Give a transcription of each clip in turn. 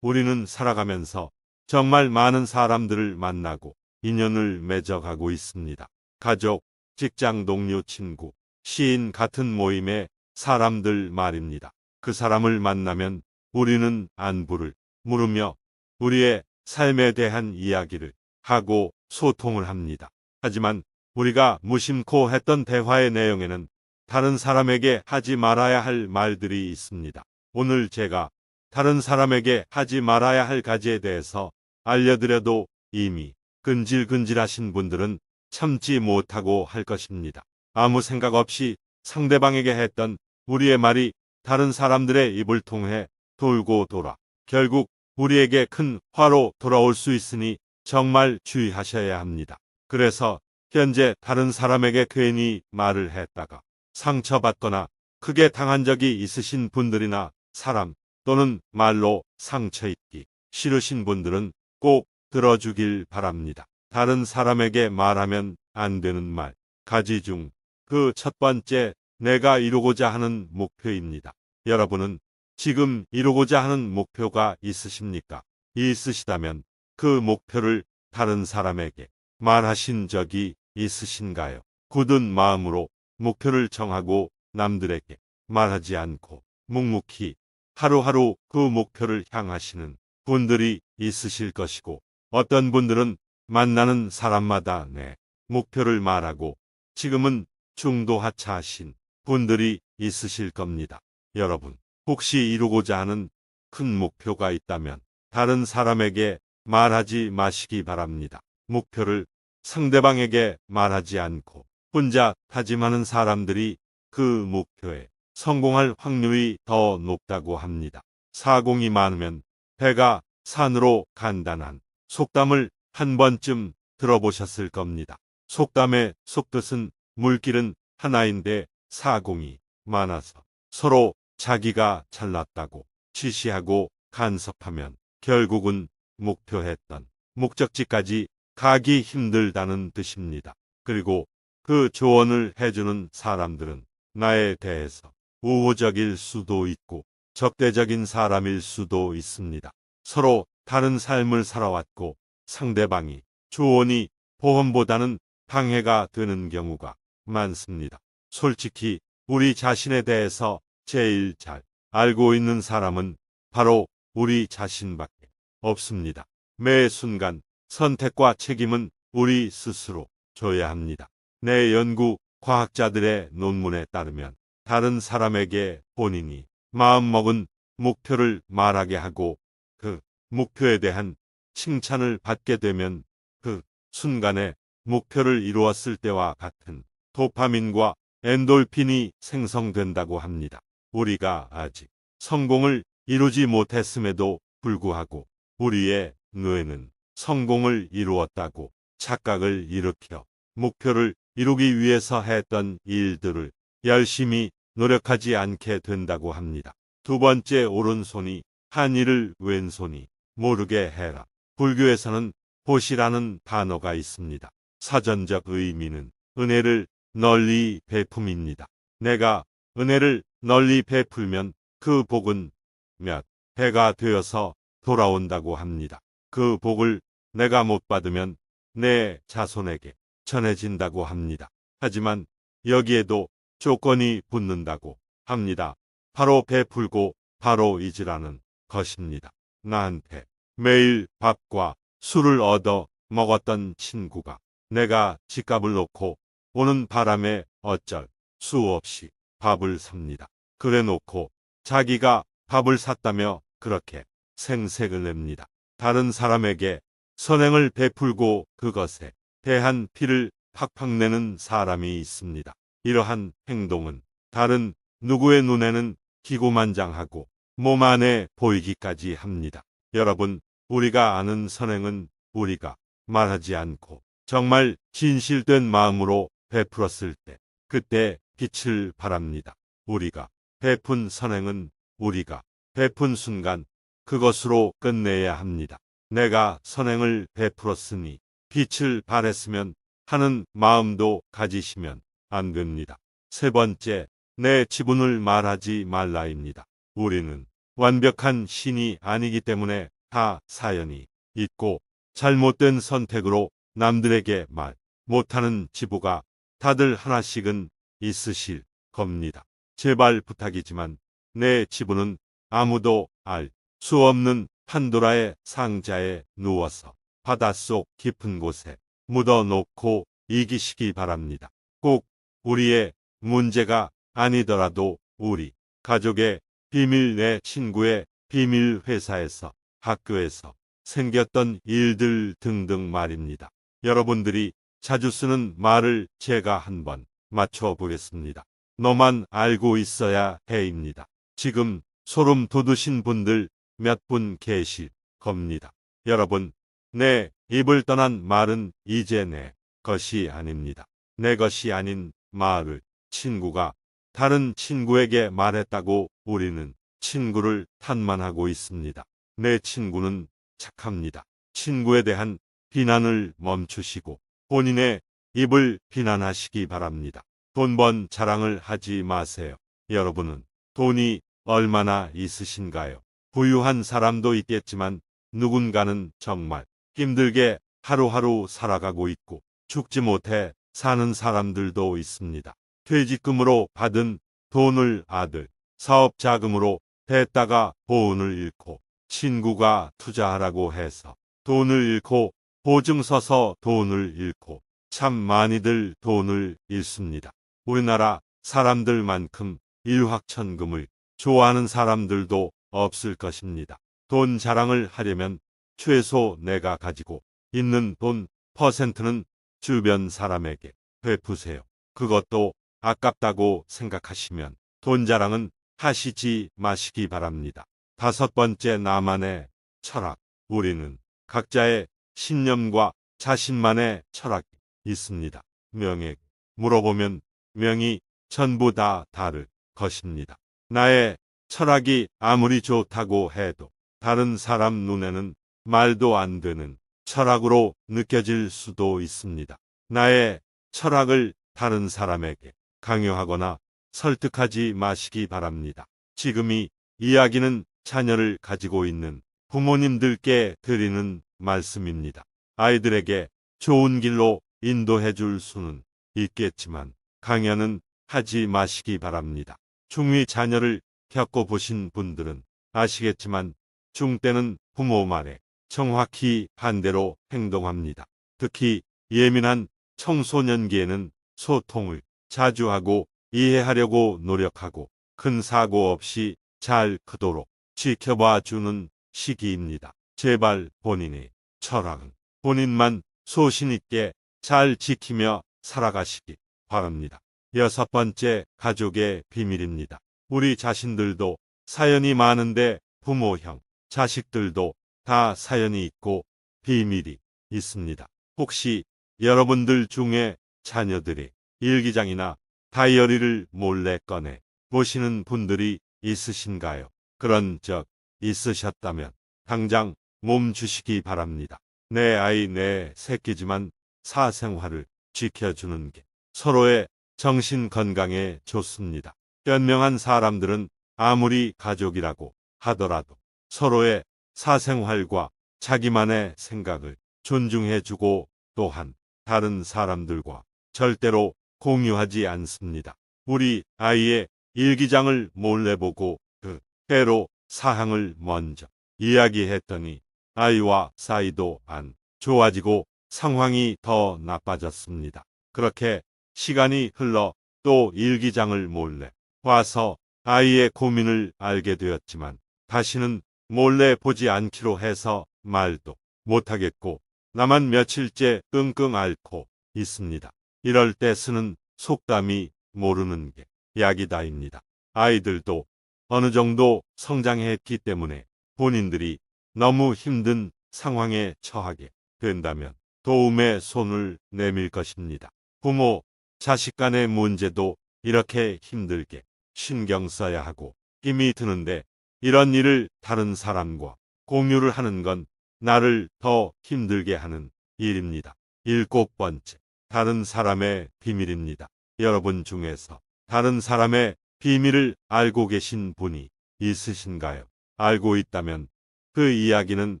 우리는 살아가면서 정말 많은 사람들을 만나고 인연을 맺어가고 있습니다. 가족, 직장 동료, 친구, 시인 같은 모임의 사람들 말입니다. 그 사람을 만나면 우리는 안부를 물으며 우리의 삶에 대한 이야기를 하고 소통을 합니다. 하지만 우리가 무심코 했던 대화의 내용에는 다른 사람에게 하지 말아야 할 말들이 있습니다. 오늘 제가 다른 사람에게 하지 말아야 할 가지에 대해서 알려드려도 이미 근질근질하신 분들은 참지 못하고 할 것입니다. 아무 생각 없이 상대방에게 했던 우리의 말이 다른 사람들의 입을 통해 돌고 돌아 결국 우리에게 큰 화로 돌아올 수 있으니 정말 주의하셔야 합니다. 그래서 현재 다른 사람에게 괜히 말을 했다가 상처받거나 크게 당한 적이 있으신 분들이나 사람 또는 말로 상처 입기 싫으신 분들은 꼭 들어주길 바랍니다. 다른 사람에게 말하면 안 되는 말 가지 중 그 첫 번째, 내가 이루고자 하는 목표입니다. 여러분은 지금 이루고자 하는 목표가 있으십니까? 있으시다면 그 목표를 다른 사람에게 말하신 적이 있으신가요? 굳은 마음으로 목표를 정하고 남들에게 말하지 않고 묵묵히 하루하루 그 목표를 향하시는 분들이 있으실 것이고 어떤 분들은 만나는 사람마다 내 목표를 말하고 지금은 중도하차하신 분들이 있으실 겁니다. 여러분, 혹시 이루고자 하는 큰 목표가 있다면 다른 사람에게 말하지 마시기 바랍니다. 목표를 상대방에게 말하지 않고 혼자 다짐하는 사람들이 그 목표에 성공할 확률이 더 높다고 합니다. 사공이 많으면 배가 산으로 간다는 속담을 한 번쯤 들어보셨을 겁니다. 속담의 속뜻은 물길은 하나인데 사공이 많아서 서로 자기가 잘났다고 지시하고 간섭하면 결국은 목표했던 목적지까지 가기 힘들다는 뜻입니다. 그리고 그 조언을 해주는 사람들은 나에 대해서 우호적일 수도 있고 적대적인 사람일 수도 있습니다. 서로 다른 삶을 살아왔고 상대방이 조언이 보험보다는 방해가 되는 경우가 많습니다. 솔직히 우리 자신에 대해서 제일 잘 알고 있는 사람은 바로 우리 자신밖에 없습니다. 매 순간 선택과 책임은 우리 스스로 져야 합니다. 내 연구 과학자들의 논문에 따르면 다른 사람에게 본인이 마음먹은 목표를 말하게 하고 그 목표에 대한 칭찬을 받게 되면 그 순간에 목표를 이루었을 때와 같은 도파민과 엔돌핀이 생성된다고 합니다. 우리가 아직 성공을 이루지 못했음에도 불구하고 우리의 뇌는 성공을 이루었다고 착각을 일으켜 목표를 이루기 위해서 했던 일들을 열심히 노력하지 않게 된다고 합니다. 두 번째, 오른손이 한 일을 왼손이 모르게 해라. 불교에서는 보시라는 단어가 있습니다. 사전적 의미는 은혜를 널리 베품입니다. 내가 은혜를 널리 베풀면 그 복은 몇 배가 되어서 돌아온다고 합니다. 그 복을 내가 못 받으면 내 자손에게 전해진다고 합니다. 하지만 여기에도 조건이 붙는다고 합니다. 바로 베풀고 바로 잊으라는 것입니다. 나한테 매일 밥과 술을 얻어 먹었던 친구가 내가 집값을 놓고 오는 바람에 어쩔 수 없이 밥을 삽니다. 그래 놓고 자기가 밥을 샀다며 그렇게 생색을 냅니다. 다른 사람에게 선행을 베풀고 그것에 대한 피를 팍팍 내는 사람이 있습니다. 이러한 행동은 다른 누구의 눈에는 기고만장하고 몸 안에 보이기까지 합니다. 여러분, 우리가 아는 선행은 우리가 말하지 않고 정말 진실된 마음으로 베풀었을 때 그때 빛을 발합니다. 우리가 베푼 선행은 우리가 베푼 순간 그것으로 끝내야 합니다. 내가 선행을 베풀었으니 빛을 발했으면 하는 마음도 가지시면 안 됩니다. 세 번째, 내 지분을 말하지 말라입니다. 우리는 완벽한 신이 아니기 때문에 다 사연이 있고 잘못된 선택으로 남들에게 말 못하는 지부가 다들 하나씩은 있으실 겁니다. 제발 부탁이지만 내 지부는 아무도 알 수 없는 판도라의 상자에 누워서 바닷속 깊은 곳에 묻어놓고 이기시기 바랍니다. 꼭 우리의 문제가 아니더라도 우리 가족의 비밀, 내 친구의 비밀, 회사에서 학교에서 생겼던 일들 등등 말입니다. 여러분들이 자주 쓰는 말을 제가 한번 맞춰보겠습니다. 너만 알고 있어야 해입니다. 지금 소름 돋으신 분들 몇 분 계실 겁니다. 여러분, 내 입을 떠난 말은 이제 내 것이 아닙니다. 내 것이 아닌 말을 친구가 다른 친구에게 말했다고 우리는 친구를 탄만하고 있습니다. 내 친구는 착합니다. 친구에 대한 비난을 멈추시고 본인의 입을 비난하시기 바랍니다. 돈 번 자랑을 하지 마세요. 여러분은 돈이 얼마나 있으신가요? 부유한 사람도 있겠지만 누군가는 정말 힘들게 하루하루 살아가고 있고 죽지 못해 사는 사람들도 있습니다. 퇴직금으로 받은 돈을 아들 사업 자금으로 댔다가 보험을 잃고 친구가 투자하라고 해서 돈을 잃고 보증 서서 돈을 잃고 참 많이들 돈을 잃습니다. 우리나라 사람들만큼 일확천금을 좋아하는 사람들도 없을 것입니다. 돈 자랑을 하려면 최소 내가 가지고 있는 돈 퍼센트는 주변 사람에게 베푸세요. 그것도 아깝다고 생각하시면 돈 자랑은 하시지 마시기 바랍니다. 다섯 번째, 나만의 철학. 우리는 각자의 신념과 자신만의 철학이 있습니다. 명예 물어보면 명이 전부 다 다를 것입니다. 나의 철학이 아무리 좋다고 해도 다른 사람 눈에는 말도 안 되는 철학으로 느껴질 수도 있습니다. 나의 철학을 다른 사람에게 강요하거나 설득하지 마시기 바랍니다. 지금 이 이야기는 자녀를 가지고 있는 부모님들께 드리는 말씀입니다. 아이들에게 좋은 길로 인도해 줄 수는 있겠지만 강요는 하지 마시기 바랍니다. 중2 자녀를 겪어보신 분들은 아시겠지만 중 때는 부모 말에 정확히 반대로 행동합니다. 특히 예민한 청소년기에는 소통을 자주 하고 이해하려고 노력하고 큰 사고 없이 잘 크도록 지켜봐 주는 시기입니다. 제발 본인의 철학은 본인만 소신 있게 잘 지키며 살아가시기 바랍니다. 여섯 번째, 가족의 비밀입니다. 우리 자신들도 사연이 많은데 부모, 형, 자식들도 다 사연이 있고 비밀이 있습니다. 혹시 여러분들 중에 자녀들이 일기장이나 다이어리를 몰래 꺼내 보시는 분들이 있으신가요? 그런 적 있으셨다면 당장 몸 주시기 바랍니다. 내 아이, 내 새끼지만 사생활을 지켜주는 게 서로의 정신 건강에 좋습니다. 현명한 사람들은 아무리 가족이라고 하더라도 서로의 사생활과 자기만의 생각을 존중해주고 또한 다른 사람들과 절대로 공유하지 않습니다. 우리 아이의 일기장을 몰래 보고 그 때로 사항을 먼저 이야기했더니 아이와 사이도 안 좋아지고 상황이 더 나빠졌습니다. 그렇게 시간이 흘러 또 일기장을 몰래 봐서 아이의 고민을 알게 되었지만 다시는 몰래 보지 않기로 해서 말도 못하겠고 나만 며칠째 끙끙 앓고 있습니다. 이럴 때 쓰는 속담이 모르는 게 약이다입니다. 아이들도 어느 정도 성장했기 때문에 본인들이 너무 힘든 상황에 처하게 된다면 도움의 손을 내밀 것입니다. 부모, 자식 간의 문제도 이렇게 힘들게 신경 써야 하고 힘이 드는데 이런 일을 다른 사람과 공유를 하는 건 나를 더 힘들게 하는 일입니다. 일곱 번째, 다른 사람의 비밀입니다. 여러분 중에서 다른 사람의 비밀을 알고 계신 분이 있으신가요? 알고 있다면 그 이야기는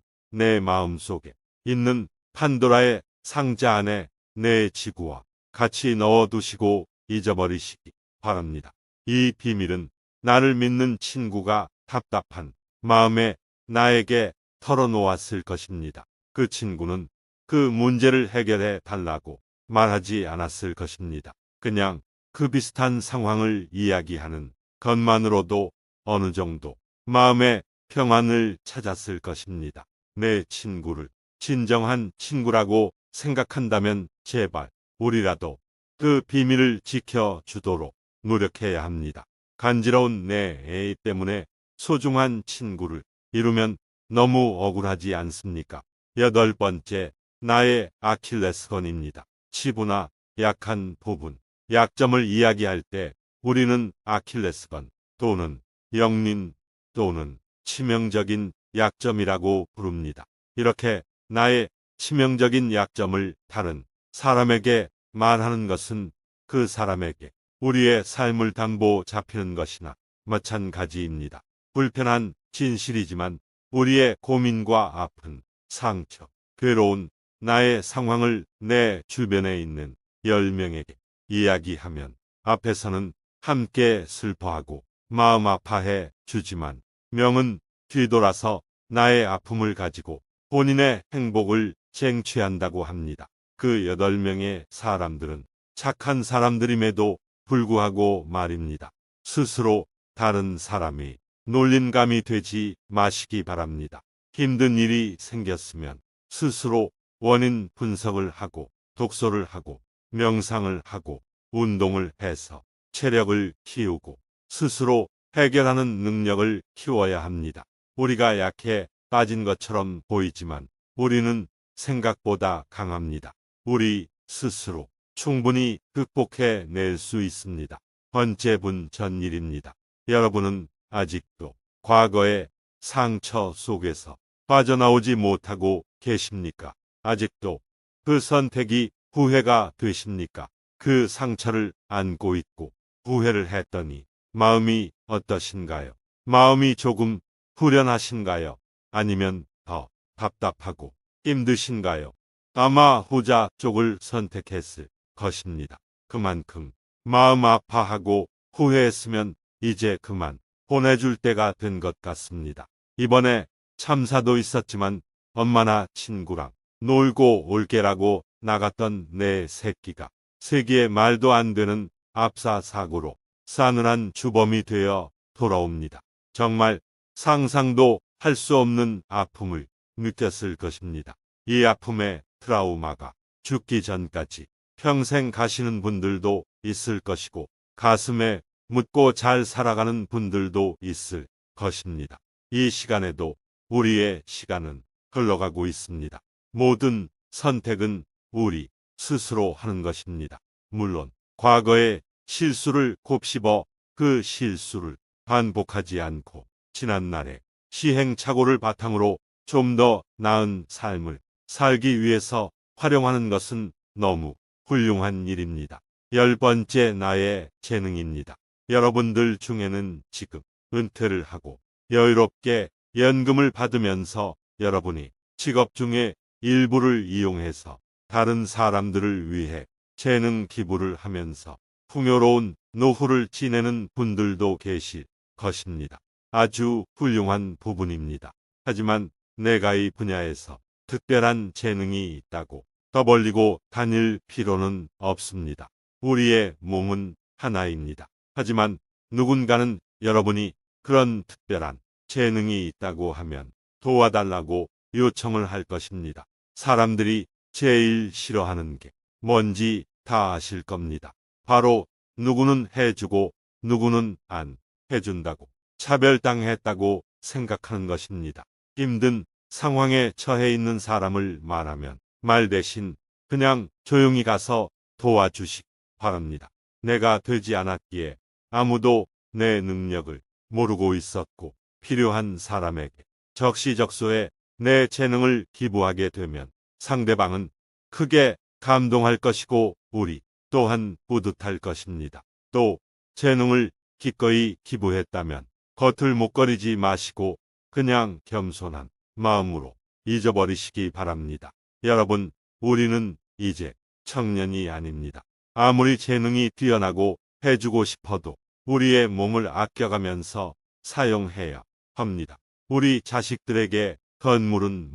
내 마음속에 있는 판도라의 상자 안에 내 지구와 같이 넣어두시고 잊어버리시기 바랍니다. 이 비밀은 나를 믿는 친구가 답답한 마음에 나에게 털어놓았을 것입니다. 그 친구는 그 문제를 해결해 달라고 말하지 않았을 것입니다. 그냥 그 비슷한 상황을 이야기하는 것만으로도 어느 정도 마음의 평안을 찾았을 것입니다. 내 친구를 진정한 친구라고 생각한다면 제발 우리라도 그 비밀을 지켜주도록 노력해야 합니다. 간지러운 내 애 때문에 소중한 친구를 잃으면 너무 억울하지 않습니까? 8번째, 나의 아킬레스건입니다. 치부나 약한 부분, 약점을 이야기할 때 우리는 아킬레스건 또는 영린 또는 치명적인 약점이라고 부릅니다. 이렇게 나의 치명적인 약점을 다른 사람에게 말하는 것은 그 사람에게 우리의 삶을 담보 잡히는 것이나 마찬가지입니다. 불편한 진실이지만 우리의 고민과 아픈 상처, 괴로운 나의 상황을 내 주변에 있는 10명에게 이야기하면 앞에서는 함께 슬퍼하고 마음 아파해 주지만 명은 뒤돌아서 나의 아픔을 가지고 본인의 행복을 쟁취한다고 합니다. 그 8명의 사람들은 착한 사람들임에도 불구하고 말입니다. 스스로 다른 사람이 놀림감이 되지 마시기 바랍니다. 힘든 일이 생겼으면 스스로 원인 분석을 하고 독서를 하고 명상을 하고 운동을 해서 체력을 키우고 스스로 해결하는 능력을 키워야 합니다. 우리가 약해 빠진 것처럼 보이지만 우리는 생각보다 강합니다. 우리 스스로 충분히 극복해 낼 수 있습니다. 번째분 전일입니다. 여러분은 아직도 과거의 상처 속에서 빠져나오지 못하고 계십니까? 아직도 그 선택이 후회가 되십니까? 그 상처를 안고 있고 후회를 했더니 마음이 어떠신가요? 마음이 조금 후련하신가요? 아니면 더 답답하고 힘드신가요? 아마 후자 쪽을 선택했을 것입니다. 그만큼 마음 아파하고 후회했으면 이제 그만 보내줄 때가 된 것 같습니다. 이번에 참사도 있었지만 엄마나 친구랑 놀고 올게라고 나갔던 내 새끼가 세기의 말도 안 되는 압사 사고로 싸늘한 주범이 되어 돌아옵니다. 정말 상상도 할 수 없는 아픔을 느꼈을 것입니다. 이 아픔의 트라우마가 죽기 전까지 평생 가시는 분들도 있을 것이고 가슴에 묻고 잘 살아가는 분들도 있을 것입니다. 이 시간에도 우리의 시간은 흘러가고 있습니다. 모든 선택은 우리 스스로 하는 것입니다. 물론 과거의 실수를 곱씹어 그 실수를 반복하지 않고 지난날의 시행착오를 바탕으로 좀 더 나은 삶을 살기 위해서 활용하는 것은 너무 훌륭한 일입니다. 10번째, 나의 재능입니다. 여러분들 중에는 지금 은퇴를 하고 여유롭게 연금을 받으면서 여러분이 직업 중에 일부를 이용해서 다른 사람들을 위해 재능 기부를 하면서 풍요로운 노후를 지내는 분들도 계실 것입니다. 아주 훌륭한 부분입니다. 하지만 내가 이 분야에서 특별한 재능이 있다고 떠벌리고 다닐 필요는 없습니다. 우리의 몸은 하나입니다. 하지만 누군가는 여러분이 그런 특별한 재능이 있다고 하면 도와달라고 요청을 할 것입니다. 사람들이 제일 싫어하는 게 뭔지 다 아실 겁니다. 바로 누구는 해주고 누구는 안 해준다고 차별당했다고 생각하는 것입니다. 힘든 상황에 처해 있는 사람을 말하면 말 대신 그냥 조용히 가서 도와주시기 바랍니다. 내가 되지 않았기에 아무도 내 능력을 모르고 있었고 필요한 사람에게 적시적소에 내 재능을 기부하게 되면 상대방은 크게 감동할 것이고 우리 또한 뿌듯할 것입니다. 또 재능을 기꺼이 기부했다면 거틀목거리지 마시고 그냥 겸손한 마음으로 잊어버리시기 바랍니다. 여러분, 우리는 이제 청년이 아닙니다. 아무리 재능이 뛰어나고 해주고 싶어도 우리의 몸을 아껴가면서 사용해야 합니다. 우리 자식들에게 건물은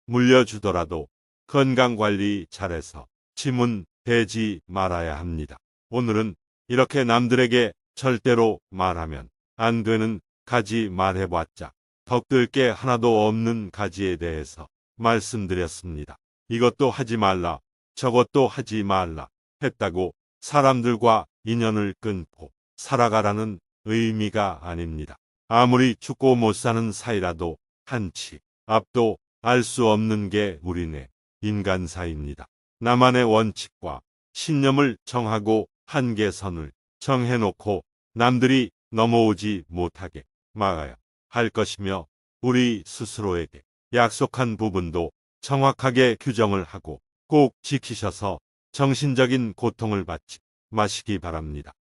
물려주더라도 건강관리 잘해서 짐은 대지 말아야 합니다. 오늘은 이렇게 남들에게 절대로 말하면 안 되는 가지 말해봤자 덕들 게 하나도 없는 가지에 대해서 말씀드렸습니다. 이것도 하지 말라, 저것도 하지 말라 했다고 사람들과 인연을 끊고 살아가라는 의미가 아닙니다. 아무리 죽고 못 사는 사이라도 한치 앞도 알 수 없는 게 우리네 인간사입니다. 나만의 원칙과 신념을 정하고 한계선을 정해놓고 남들이 넘어오지 못하게 막아야 할 것이며 우리 스스로에게 약속한 부분도 정확하게 규정을 하고 꼭 지키셔서 정신적인 고통을 받지 마시기 바랍니다.